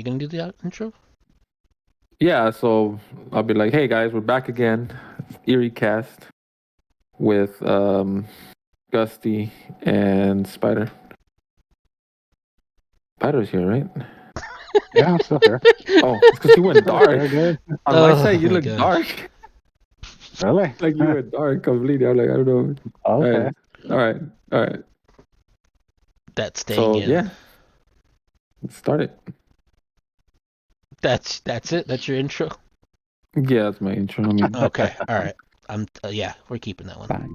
you gonna do the intro? Yeah, so I'll be like, hey guys, we're back again. Eerie cast with Gusty and Spider. Spider's here, right? Yeah, I'm still here. Oh, it's because you went dark. Very good. On my Oh side, you my look gosh. dark. Really? Like you went dark completely. I'm like, I don't know. Okay. All right. That's staying So in. yeah, let's start it. That's it. That's your intro. Yeah, that's my intro. I mean, Okay. All right. Yeah, we're keeping that one. Back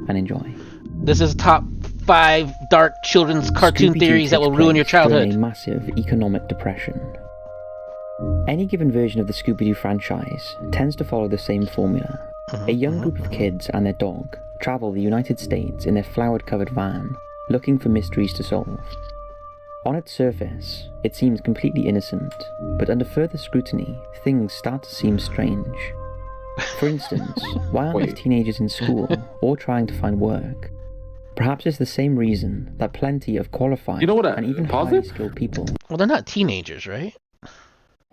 and enjoy. This is top 5 dark children's cartoon Scooby-Doo theories that takes will ruin your place during childhood. a massive economic depression. Any given version of the Scooby-Doo franchise tends to follow the same formula. A young group of kids and their dog travel the United States in their flowered-covered van, looking for mysteries to solve. On its surface, it seems completely innocent, but under further scrutiny, things start to seem strange. For instance, why aren't these teenagers in school or trying to find work? Perhaps it's the same reason that plenty of qualified and even highly skilled people... Well, they're not teenagers, right?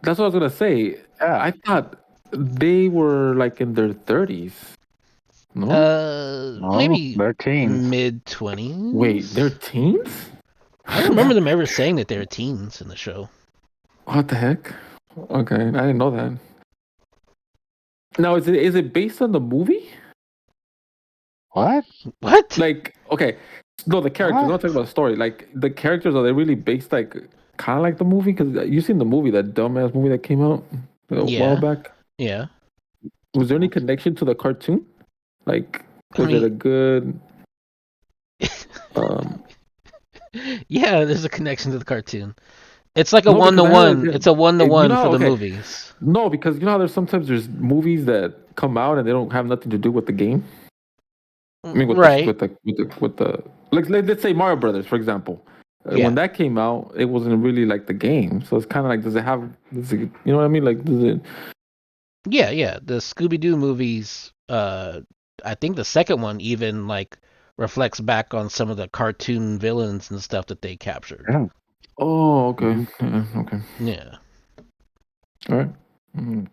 That's what I was gonna say. Yeah. I thought they were like in their 30s. No? Maybe they're teens. mid-20s. Wait, they're teens? I don't remember them ever saying that they were teens in the show. What the heck? Okay, I didn't know that. Now, is it based on the movie? What? Like, okay, no, the characters. I'm not talking about the story. Like, the characters, are they really based like kind of like the movie? Because you seen the movie, that dumbass movie that came out a while back. Yeah. Was there any connection to the cartoon? Like, was it a good? Yeah, there's a connection to the cartoon. It's like a one-to-one. It's a one-to-one for the movies. No, because you know how there's movies that come out and they don't have nothing to do with the game. I mean, with the like, let's say Mario Brothers, for example. When that came out, it wasn't really like the game, so it's kind of like, you know what I mean? Like, does it? Yeah. The Scooby-Doo movies. I think the second one even like reflects back on some of the cartoon villains and stuff that they captured. Yeah. Oh, okay. Okay. Yeah. All right. Mm-hmm.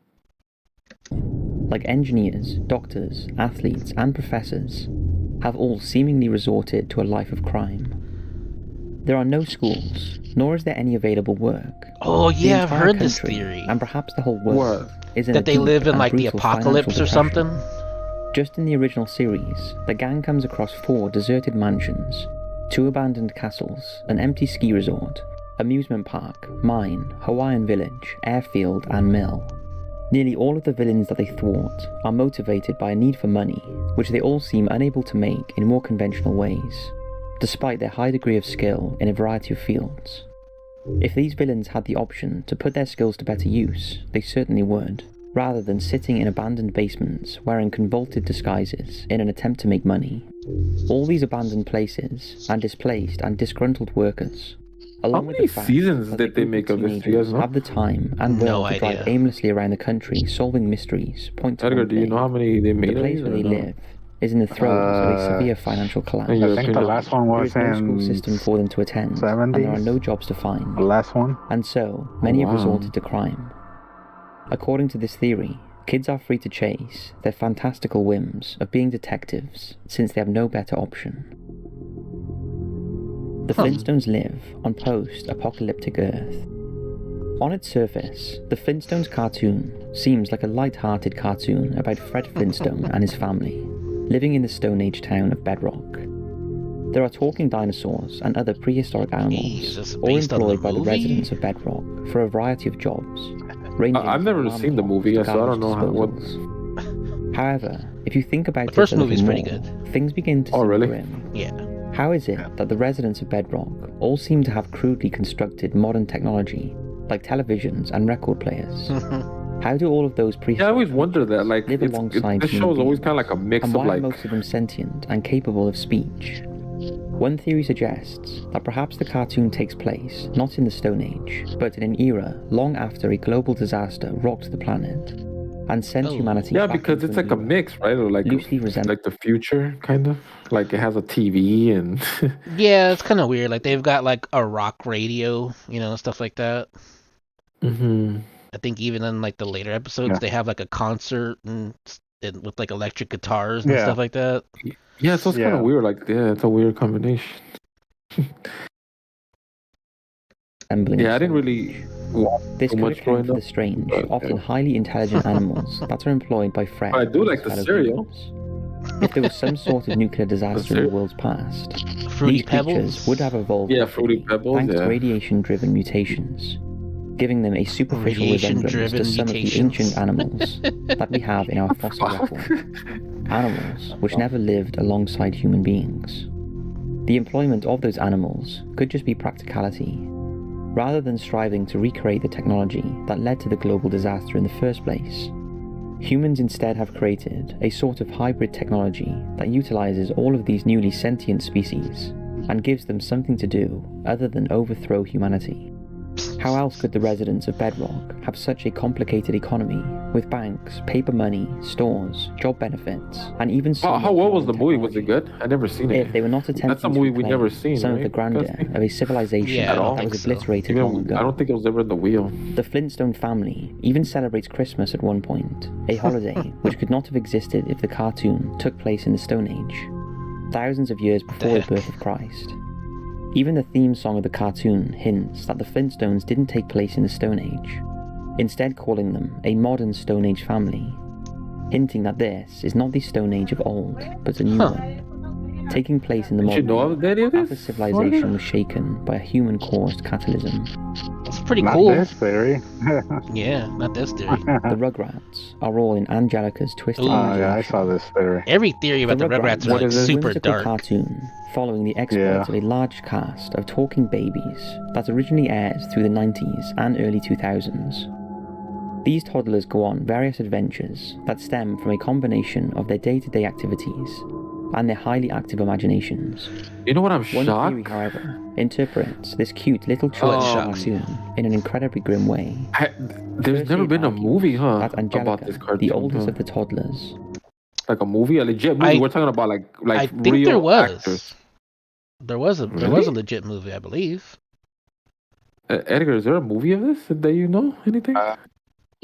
Like engineers, doctors, athletes, and professors have all seemingly resorted to a life of crime. There are no schools, nor is there any available work. Oh yeah, I've heard this theory. And perhaps the whole world is in that they live in like the apocalypse or something. Just in the original series, the gang comes across 4 deserted mansions, 2 abandoned castles, an empty ski resort, amusement park, mine, Hawaiian village, airfield, and mill. Nearly all of the villains that they thwart are motivated by a need for money, which they all seem unable to make in more conventional ways, despite their high degree of skill in a variety of fields. If these villains had the option to put their skills to better use, they certainly would, rather than sitting in abandoned basements wearing convoluted disguises in an attempt to make money. All these abandoned places and displaced and disgruntled workers, along with the fact seasons did they make of this? You guys know? Have the time and will to drive aimlessly around the country solving mysteries. Edgar, do you know how many they made? The place where they live is in the throes of a severe financial collapse. I think the last one was there is no school system for them to attend, 70s? and there are no jobs to find. The last one? And so, many have resorted to crime. According to this theory, kids are free to chase their fantastical whims of being detectives since they have no better option. The Flintstones live on post-apocalyptic Earth. On its surface, the Flintstones cartoon seems like a light-hearted cartoon about Fred Flintstone and his family, living in the Stone Age town of Bedrock. There are talking dinosaurs and other prehistoric animals, all employed by the residents of Bedrock for a variety of jobs. I've never seen the movie, so I don't know what. However, if you think about the first movie is more, pretty good. Things begin to seem grim. Yeah. How is it that the residents of Bedrock all seem to have crudely constructed modern technology, like televisions and record players? How do all of those prehistoric I always wonder that. Like, live alongside this show is always kind of like a mix and of why like. Are most of them sentient and capable of speech? One theory suggests that perhaps the cartoon takes place not in the Stone Age, but in an era long after a global disaster rocked the planet and sent humanity. Yeah, because it's like a mix, right? Or like loosely like the future, kind of. Like it has a TV and. Yeah, it's kind of weird. Like they've got like a rock radio, stuff like that. Mm-hmm. I think even in like the later episodes, they have like a concert and with like electric guitars and stuff like that. Yeah, so it's kind of weird. Like, yeah, it's a weird combination. I didn't really watch this too could much account growing for the up. strange, But, often highly intelligent animals that are employed by Fred. But I do and like his the fellow cereal. humans. If there was some sort of nuclear disaster in the world's past, Fruity these creatures Pebbles would have evolved Yeah, rapidly, Fruity Pebbles, thanks to yeah. radiation-driven mutations, giving them a superficial resemblance to Radiation-driven some of the mutations. ancient animals that we have in our fossil record. Animals which never lived alongside human beings. The employment of those animals could just be practicality, rather than striving to recreate the technology that led to the global disaster in the first place. Humans instead have created a sort of hybrid technology that utilizes all of these newly sentient species and gives them something to do other than overthrow humanity. How else could the residents of Bedrock have such a complicated economy with banks, paper money, stores, job benefits, and even so How well was the movie? Was it good? I never seen it. if they were not attempting That's a movie to we reclaim never seen, some right? of the grandeur of a civilization I don't that think was so. obliterated long ago? I don't think it was ever in the wheel. The Flintstone family even celebrates Christmas at one point, a holiday which could not have existed if the cartoon took place in the Stone Age, thousands of years before the birth of Christ. Even the theme song of the cartoon hints that the Flintstones didn't take place in the Stone Age, instead calling them a modern Stone Age family, hinting that this is not the Stone Age of old, but a new one, taking place in the Did you modern know of any of this? after civilization was shaken by a human-caused catalysm. It's pretty Not cool. this theory. Yeah, not this theory. The Rugrats are all in Angelica's twisted Ooh. Yeah, I imagination. saw this theory. Every theory about the Rugrats are What like is it? super whimsical dark. cartoon following the exploits of a large cast of talking babies that originally aired through the 90s and early 2000s. These toddlers go on various adventures that stem from a combination of their day-to-day activities and their highly active imaginations. You know what? I'm One shocked. theory, however, interprets this cute little children's cartoon in an incredibly grim way. There's Firstly, never it been a argues movie, that Angelica, about this cartoon. the oldest of the toddlers, Like a movie, a legit movie. We're talking about like I think real there was. actors. There was a legit movie, I believe. Edgar, is there a movie of this that you know? Anything?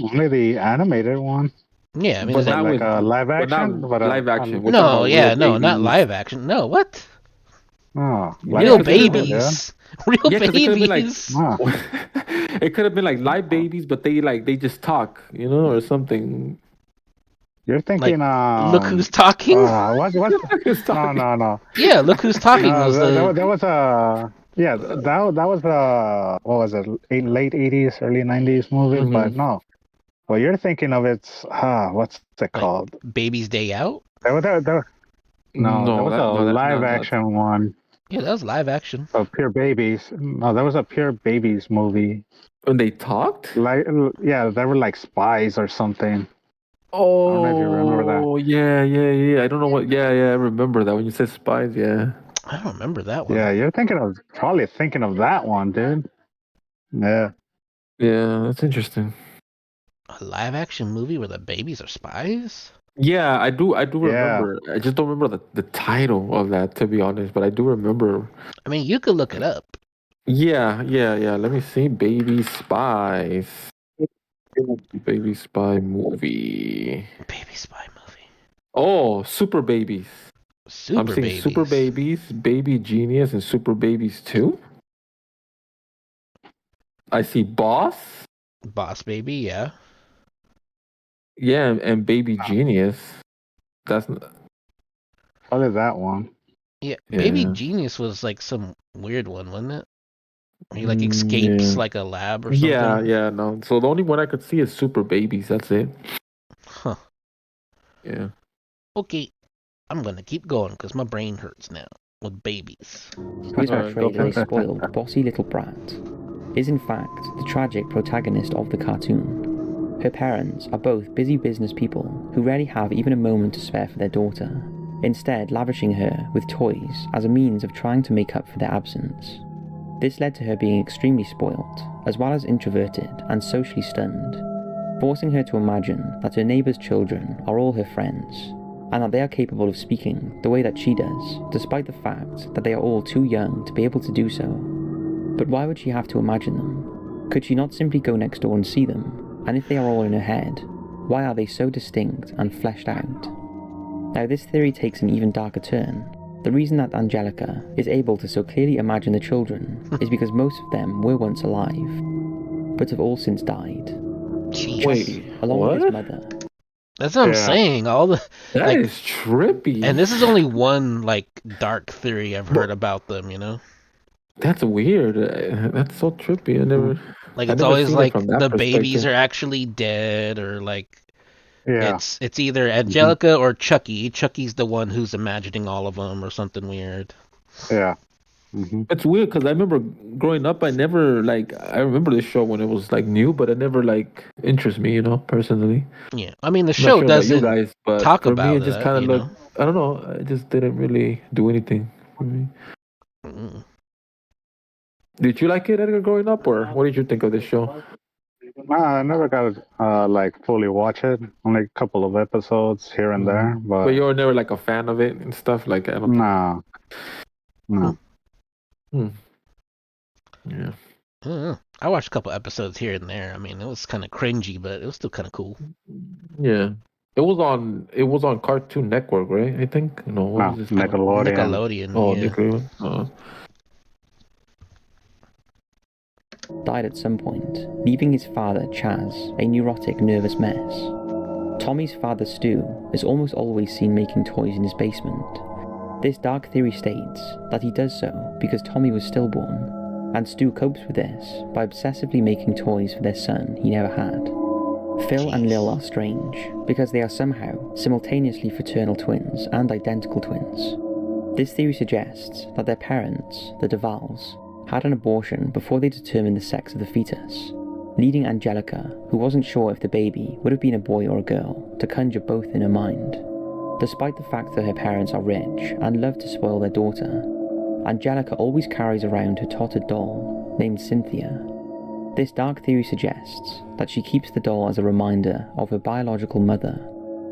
Only the animated one. Yeah, I mean, But is that not Like with a live but not action? But live action. We're no, talking about real not babies. live action. No, what? Oh, Real because it could've been- babies. Real Yeah, 'cause it could've been like- babies. Oh. It could have been like live babies, but they just talk, or something. You're thinking, Look who's talking. what? No. Yeah, look who's talking was the. There was a that was what was it? Late 80s, early 90s movie, Mhm. but no. What you're thinking of, it's what's it called? Baby's Day Out. There was a live that- action one Yeah, that was live action. of pure babies. No, there was a pure babies movie. When they talked? Like, yeah, they were like spies or something. Oh, I don't know if you remember that. Yeah. I don't know what. Yeah, I remember that when you said spies. Yeah. I don't remember that one. Yeah, you're probably thinking of that one, dude. Yeah. Yeah, that's interesting. A live action movie where the babies are spies? Yeah, I do Yeah. remember. I just don't remember the title of that, to be honest. But I do remember. I mean, you could look it up. Yeah. Let me see. Baby Spies. Baby Spy movie. Baby spy movie. Oh, Super Babies. Super I'm seeing babies. Super Babies, Baby Genius, and Super Babies 2. I see Boss. Boss Baby, yeah. Yeah, and Baby Genius. That's Probably that one. Yeah, Baby Yeah. Genius was like some weird one, wasn't it? He like escapes Yeah. like a lab or something. Yeah, no. So the only one I could see is Super Babies. That's it. Huh. Yeah. Okay, I'm gonna keep going because my brain hurts now with babies. who is Alright, portrayed go as a spoiled, bossy little brat, is in fact the tragic protagonist of the cartoon. Her parents are both busy business people who rarely have even a moment to spare for their daughter, instead lavishing her with toys as a means of trying to make up for their absence. This led to her being extremely spoilt, as well as introverted and socially stunned, forcing her to imagine that her neighbour's children are all her friends, and that they are capable of speaking the way that she does, despite the fact that they are all too young to be able to do so. But why would she have to imagine them? Could she not simply go next door and see them? And if they are all in her head, why are they so distinct and fleshed out? Now this theory takes an even darker turn. The reason that Angelica is able to so clearly imagine the children is because most of them were once alive, but have all since died. Jeez. Wait, along what? with his mother. That's what I'm saying. All the That is trippy. and this is only one like dark theory I've heard about them. You know, That's weird. That's so trippy. like I've it's never always seen it like from that the babies perspective. are actually dead, or like Yeah. it's either Angelica or Chucky. Chucky's the one who's imagining all of them, or something weird. Yeah. It's weird because I remember growing up, I remember this show when it was like new, but it never like interests me, personally. Yeah, I mean the I'm not show sure about you doesn't guys, but talk for me, about it just it. kind of You looked. know. I don't know. It just didn't really do anything for me. Mm. Did you like it, Edgar, growing up, or what did you think of this show? I never got to like fully watch it. Only a couple of episodes here and there, But but you were never like a fan of it and stuff. Like I don't. no, no. Yeah. I watched a couple episodes here and there. I mean, it was kind of cringy, but it was still kind of cool. Yeah. It was on Cartoon Network, right? I think. No, what No, was this called? Nickelodeon. Oh, yeah. Nickelodeon. Died at some point, leaving his father, Chaz, a neurotic, nervous mess. Tommy's father, Stu, is almost always seen making toys in his basement. This dark theory states that he does so because Tommy was stillborn, and Stu copes with this by obsessively making toys for their son he never had. Phil and Lil are strange because they are somehow simultaneously fraternal twins and identical twins. This theory suggests that their parents, the Duvals, had an abortion before they determined the sex of the fetus, leading Angelica, who wasn't sure if the baby would have been a boy or a girl, to conjure both in her mind. Despite the fact that her parents are rich and love to spoil their daughter, Angelica always carries around her tottered doll, named Cynthia. This dark theory suggests that she keeps the doll as a reminder of her biological mother,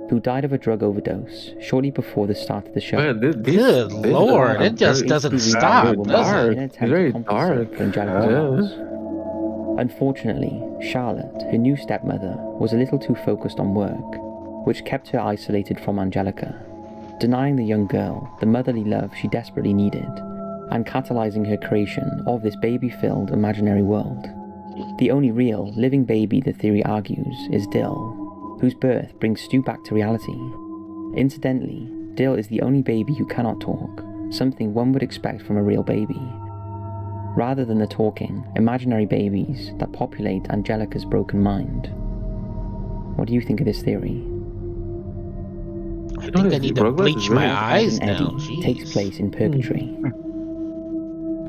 who died of a drug overdose shortly before the start of the show. Man, Good lord, it just doesn't stop, does it? In an attempt to compensate for Angelica's loss. Unfortunately, Charlotte, her new stepmother, was a little too focused on work, which kept her isolated from Angelica, denying the young girl the motherly love she desperately needed, and catalyzing her creation of this baby-filled imaginary world. The only real, living baby, the theory argues, is Dill, whose birth brings Stu back to reality. Incidentally, Dill is the only baby who cannot talk, something one would expect from a real baby, rather than the talking, imaginary babies that populate Angelica's broken mind. What do you think of this theory? I think I need to bleach my eyes Ed and now. Eddy takes place in purgatory.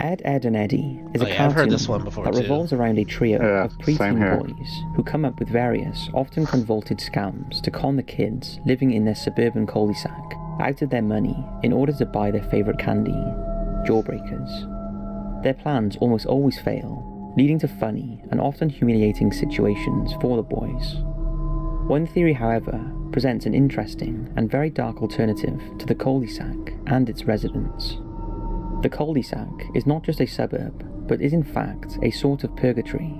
Ed, and Eddy is a I've cartoon heard this one before, that too. revolves around a trio of same preteen here. boys who come up with various, often convoluted scams to con the kids living in their suburban cul-de-sac out of their money in order to buy their favourite candy, jawbreakers. Their plans almost always fail, leading to funny and often humiliating situations for the boys. One theory, however, presents an interesting and very dark alternative to the cul-de-sac and its residents. The cul-de-sac is not just a suburb, but is in fact a sort of purgatory.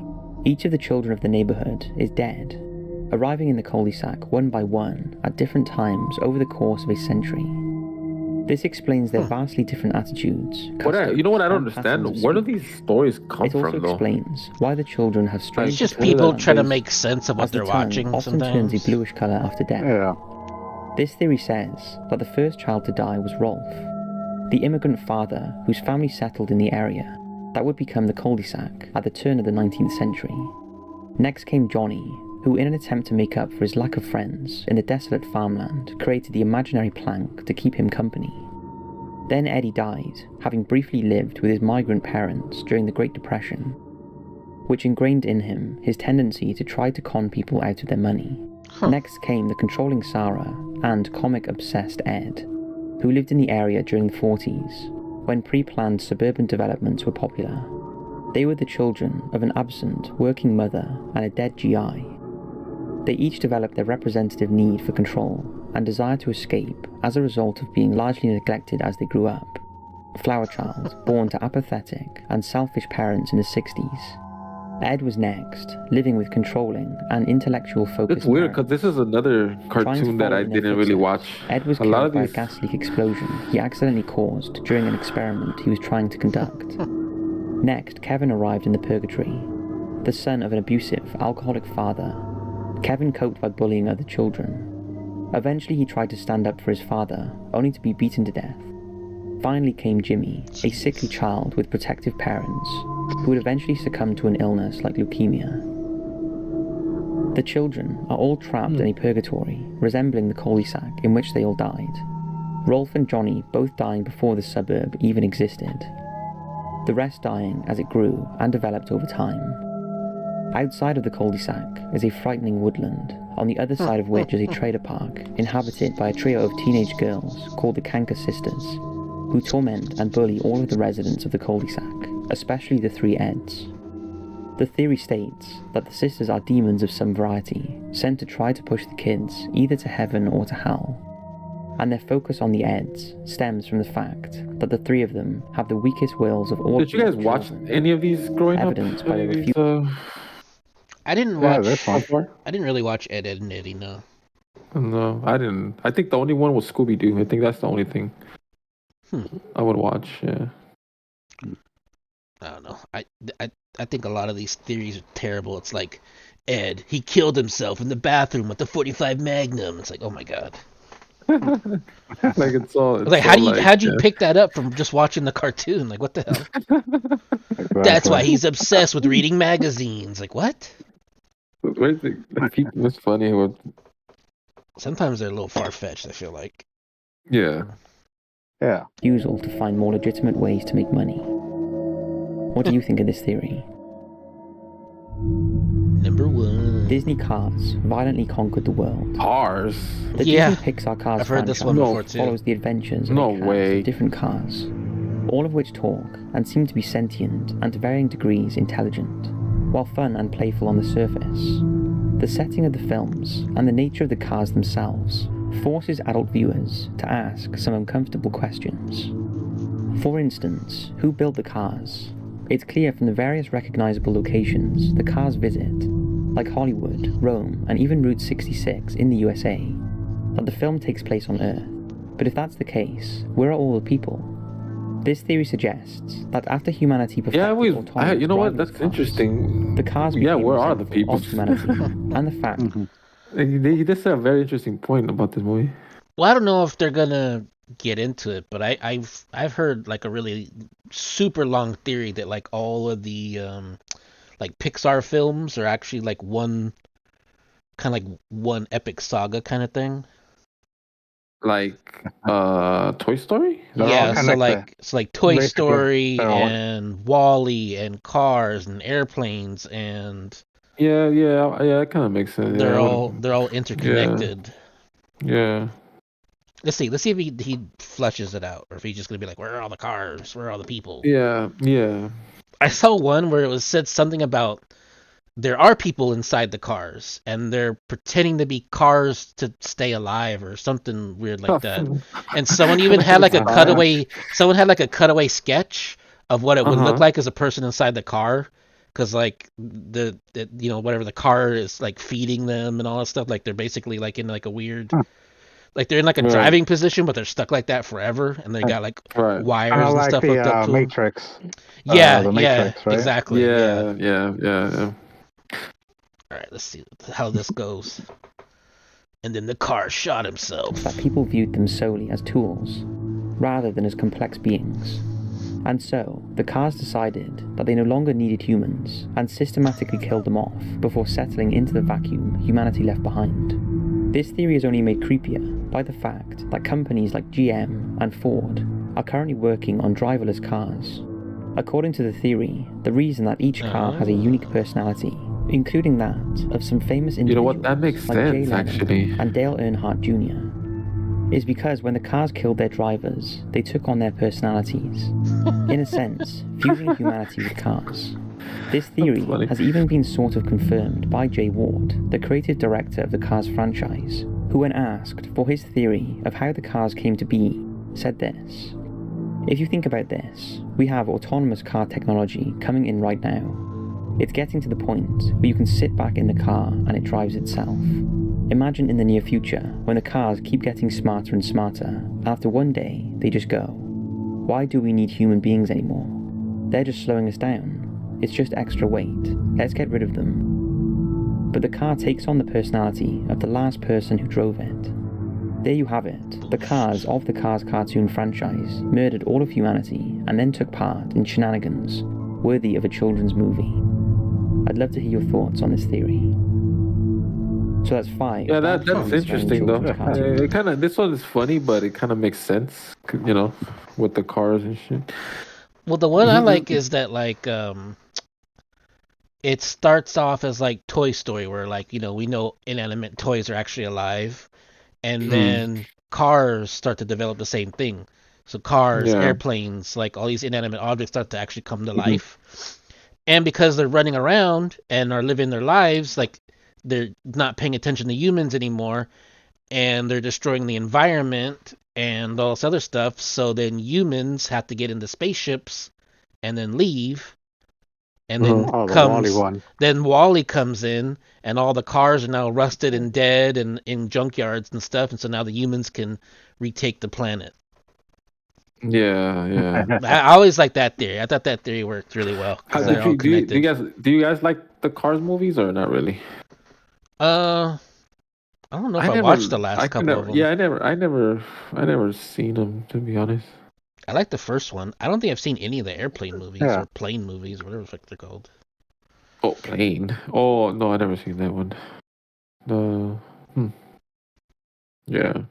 Each of the children of the neighbourhood is dead, arriving in the cul-de-sac one by one at different times over the course of a century. This explains their vastly different attitudes. You know what I don't and patterns understand? of Where do speech. these stories come It also from, though? explains why the children have strange... It's just What is people that? trying to make sense of as what the they're tongue watching often sometimes. turns a bluish colour after death. Yeah. This theory says that the first child to die was Rolf, the immigrant father whose family settled in the area that would become the cul-de-sac at the turn of the 19th century. Next came Johnny, who in an attempt to make up for his lack of friends in the desolate farmland created the imaginary plank to keep him company. Then Eddy died, having briefly lived with his migrant parents during the Great Depression, which ingrained in him his tendency to try to con people out of their money. Next came the controlling Sarah and comic-obsessed Ed, who lived in the area during the 40s, when pre-planned suburban developments were popular. They were the children of an absent working mother and a dead GI. They each developed their representative need for control and desire to escape as a result of being largely neglected as they grew up. Flower child, born to apathetic and selfish parents in the 60s. Ed was next, living with controlling and intellectual focus. It's weird because this is another cartoon that I didn't really watch. Ed was killed by a gas leak explosion he accidentally caused during an experiment he was trying to conduct. Next, Kevin arrived in the purgatory. The son of an abusive, alcoholic father, Kevin coped by bullying other children. Eventually he tried to stand up for his father, only to be beaten to death. Finally came Jimmy, a sickly child with protective parents, who would eventually succumb to an illness like leukemia. The children are all trapped in a purgatory, resembling the cul-de-sac in which they all died. Rolf and Johnny both dying before the suburb even existed. The rest dying as it grew and developed over time. Outside of the cul-de-sac is a frightening woodland, on the other side of which is a trailer park inhabited by a trio of teenage girls called the Conquest sisters, who torment and bully all of the residents of the cul-de-sac, especially the three Eds. The theory states that the sisters are demons of some variety, sent to try to push the kids either to heaven or to hell. And their focus on the Eds stems from the fact that the three of them have the weakest wills of all. Did you guys watch any of these growing up? Evidenced by the refusal. I didn't watch. this one. I didn't really watch Ed, and Eddy. No. No, I didn't. I think the only one was Scooby-Doo. I think that's the only thing I would watch. Yeah. I don't know. I think a lot of these theories are terrible. It's like Ed, he killed himself in the bathroom with the .45 Magnum. It's like, oh my god. Like it's all. It's like all how'd you pick that up from just watching the cartoon? Like what the hell? Exactly. That's why he's obsessed with reading magazines. Like what? It's funny. Sometimes they're a little far fetched. I feel like. Yeah. Yeah. Refusal to find more legitimate ways to make money. What do you think of this theory? Number 1. Disney Cars violently conquered the world. Cars. The Yeah. Disney Pixar Cars I've heard this one franchise before too. follows the adventures of No a cast way. of different cars, all of which talk and seem to be sentient and to varying degrees intelligent, while fun and playful on the surface. The setting of the films and the nature of the cars themselves forces adult viewers to ask some uncomfortable questions. For instance, who built the cars? It's clear from the various recognizable locations the cars visit, like Hollywood, Rome, and even Route 66 in the USA, that the film takes place on Earth. But if that's the case, where are all the people? This theory suggests that after humanity perfected autonomous you know what? driverless That's cars, interesting. the cars Yeah, became where are the resentful people? of humanity, and the fact You just said a very interesting point about this movie. Well, I don't know if they're gonna get into it, but I've heard like a really super long theory that like all of the like Pixar films are actually like one epic saga kind of thing. Like Toy Story? Yeah, so like Toy Basically, Story they're all- and Wall-E and Cars and airplanes and Yeah, that kind of makes sense. they're Yeah, all interconnected. Yeah. Let's see if he flushes it out, or if he's just gonna be like, where are all the cars? Where are all the people? Yeah. I saw one where it was said something about there are people inside the cars and they're pretending to be cars to stay alive or something weird like that. And someone even had like a cutaway. Someone had like a cutaway sketch of what it would look like as a person inside the car, because like the whatever the car is like feeding them and all that stuff. Like they're basically like in like a weird. Like they're in like a driving position, but they're stuck like that forever, and they got like wires and like stuff the hooked up to them. Matrix. Yeah, the Matrix, right? exactly. Yeah. All right, let's see how this goes. And then the car shot himself. that people viewed them solely as tools, rather than as complex beings. And so, the cars decided that they no longer needed humans, and systematically killed them off before settling into the vacuum humanity left behind. This theory is only made creepier by the fact that companies like GM and Ford are currently working on driverless cars. According to the theory, the reason that each car has a unique personality, including that of some famous individuals You know what? That makes like Jay sense, Leno actually. and Dale Earnhardt Jr., is because when the cars killed their drivers, they took on their personalities. In a sense, fusing humanity with cars. This theory has even been sort of confirmed by Jay Ward, the creative director of the Cars franchise, who when asked for his theory of how the cars came to be, said this: "If you think about this, we have autonomous car technology coming in right now. It's getting to the point where you can sit back in the car and it drives itself. Imagine in the near future when the cars keep getting smarter and smarter, and after one day they just go. Why do we need human beings anymore? They're just slowing us down. It's just extra weight. Let's get rid of them. But the car takes on the personality of the last person who drove it. There you have it. The cars of the Cars cartoon franchise murdered all of humanity and then took part in shenanigans worthy of a children's movie. I'd love to hear your thoughts on this theory. So that's 5. Yeah, that's interesting though. It kind of, this one is funny, but it kind of makes sense, you know, with the cars and shit. Well, the one I like is that like it starts off as like Toy Story, where like, you know, we know inanimate toys are actually alive, and then cars start to develop the same thing. So cars, airplanes, like all these inanimate objects start to actually come to life. And because they're running around and are living their lives, like they're not paying attention to humans anymore, and they're destroying the environment and all this other stuff. So then humans have to get into spaceships and then leave. And then Wall-E comes in, and all the cars are now rusted and dead and in junkyards and stuff. And so now the humans can retake the planet. Yeah. I always liked that theory. I thought that theory worked really well. Do you guys like the Cars movies or not really? I don't know if I watched the last couple of them. Yeah, I never seen them, to be honest. I like the first one. I don't think I've seen any of the airplane movies or plane movies, whatever the fuck they're called. Oh, plane. Oh no, I never seen that one. Yeah,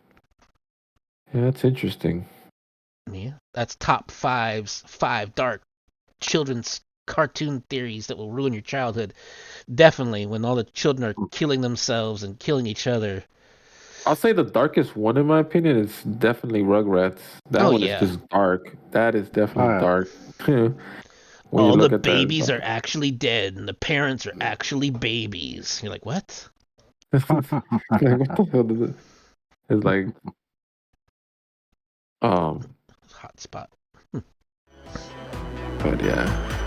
that's interesting. Yeah, that's top 5 dark children's cartoon theories that will ruin your childhood. Definitely, when all the children are killing themselves and killing each other. I'll say the darkest one, in my opinion, is definitely Rugrats. That one is just dark. That is definitely dark. All the babies are actually dead, and the parents are actually babies. You're like, what? Like, what the hell is it? It's like, hot spot. But yeah.